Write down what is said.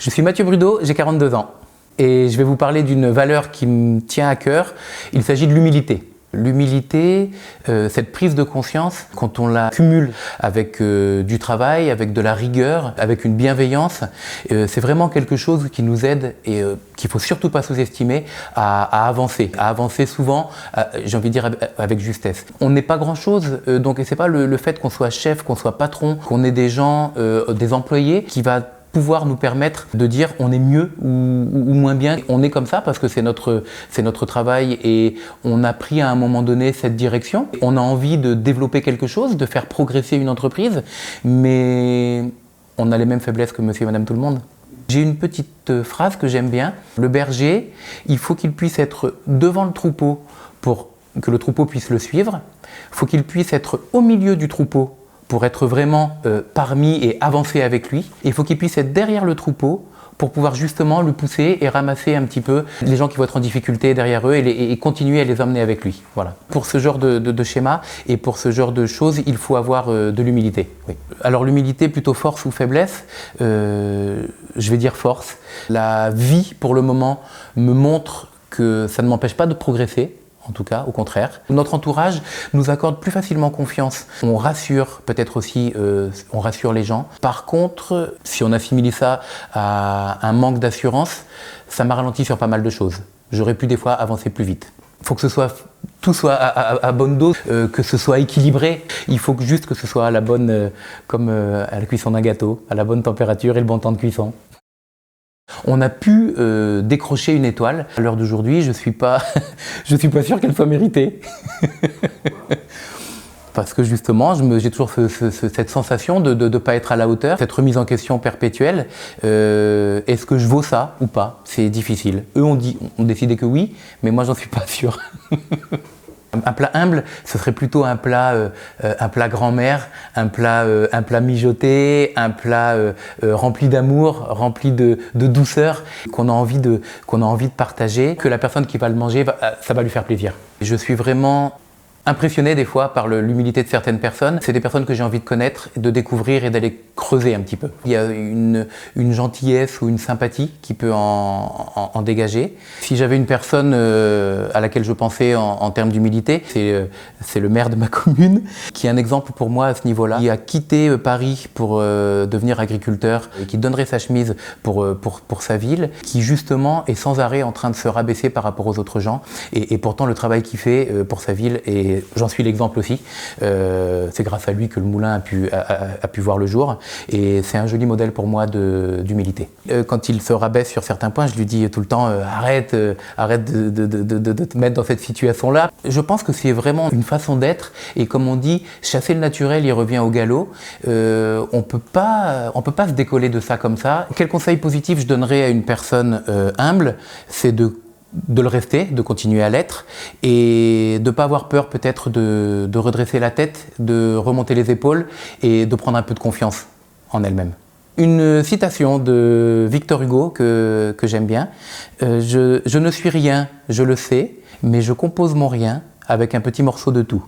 Je suis Mathieu Brudeau, j'ai 42 ans et je vais vous parler d'une valeur qui me tient à cœur. Il s'agit de l'humilité. L'humilité, cette prise de conscience, quand on la cumule avec du travail, avec de la rigueur, avec une bienveillance, c'est vraiment quelque chose qui nous aide et qu'il ne faut surtout pas sous-estimer à avancer souvent, j'ai envie de dire avec justesse. On n'est pas grand-chose, donc c'est pas le fait qu'on soit chef, qu'on soit patron, qu'on ait des gens, des employés qui va pouvoir nous permettre de dire on est mieux ou moins bien. On est comme ça parce que c'est notre travail et on a pris à un moment donné cette direction. On a envie de développer quelque chose, de faire progresser une entreprise, mais on a les mêmes faiblesses que monsieur et madame tout le monde. J'ai une petite phrase que j'aime bien. Le berger, il faut qu'il puisse être devant le troupeau pour que le troupeau puisse le suivre. Il faut qu'il puisse être au milieu du troupeau pour être vraiment parmi et avancer avec lui. Et il faut qu'il puisse être derrière le troupeau pour pouvoir justement le pousser et ramasser un petit peu les gens qui vont être en difficulté derrière eux et continuer à les emmener avec lui. Voilà. Pour ce genre de schéma et pour ce genre de choses, il faut avoir de l'humilité. Oui. Alors l'humilité, plutôt force ou faiblesse, je vais dire force. La vie, pour le moment, me montre que ça ne m'empêche pas de progresser. En tout cas, au contraire. Notre entourage nous accorde plus facilement confiance. On rassure, peut-être aussi, on rassure les gens. Par contre, si on assimile ça à un manque d'assurance, ça m'a ralenti sur pas mal de choses. J'aurais pu des fois avancer plus vite. Il faut que tout soit à bonne dose, que ce soit équilibré. Il faut juste que ce soit à la bonne, comme à la cuisson d'un gâteau, à la bonne température et le bon temps de cuisson. On a pu décrocher une étoile. À l'heure d'aujourd'hui, je suis pas sûr qu'elle soit méritée. Parce que justement, j'ai toujours cette sensation de ne pas être à la hauteur, cette remise en question perpétuelle. Est-ce que je vaux ça ou pas? C'est difficile. Eux ont décidé que oui, mais moi j'en suis pas sûr. Un plat humble, ce serait plutôt un plat grand-mère, un plat mijoté, un plat rempli d'amour, rempli de douceur, qu'on a envie de partager, que la personne qui va le manger, ça va lui faire plaisir. Je suis vraiment impressionné des fois par l'humilité de certaines personnes. C'est des personnes que j'ai envie de connaître, de découvrir et d'aller creuser un petit peu. Il y a une gentillesse ou une sympathie qui peut en dégager. Si j'avais une personne à laquelle je pensais en termes d'humilité, c'est le maire de ma commune, qui est un exemple pour moi à ce niveau-là. Il a quitté Paris pour devenir agriculteur, et qui donnerait sa chemise pour sa ville, qui justement est sans arrêt en train de se rabaisser par rapport aux autres gens. Et pourtant le travail qu'il fait pour sa ville est j'en suis l'exemple aussi. C'est grâce à lui que le moulin a pu voir le jour. Et c'est un joli modèle pour moi d'humilité. Quand il se rabaisse sur certains points, je lui dis tout le temps arrête de te mettre dans cette situation-là. Je pense que c'est vraiment une façon d'être. Et comme on dit, chasser le naturel, il revient au galop. On peut pas se décoller de ça comme ça. Quel conseil positif je donnerais à une personne humble? C'est de le rester, de continuer à l'être et de ne pas avoir peur peut-être de redresser la tête, de remonter les épaules et de prendre un peu de confiance en elle-même. Une citation de Victor Hugo que j'aime bien. Je ne suis rien, je le sais, mais je compose mon rien avec un petit morceau de tout.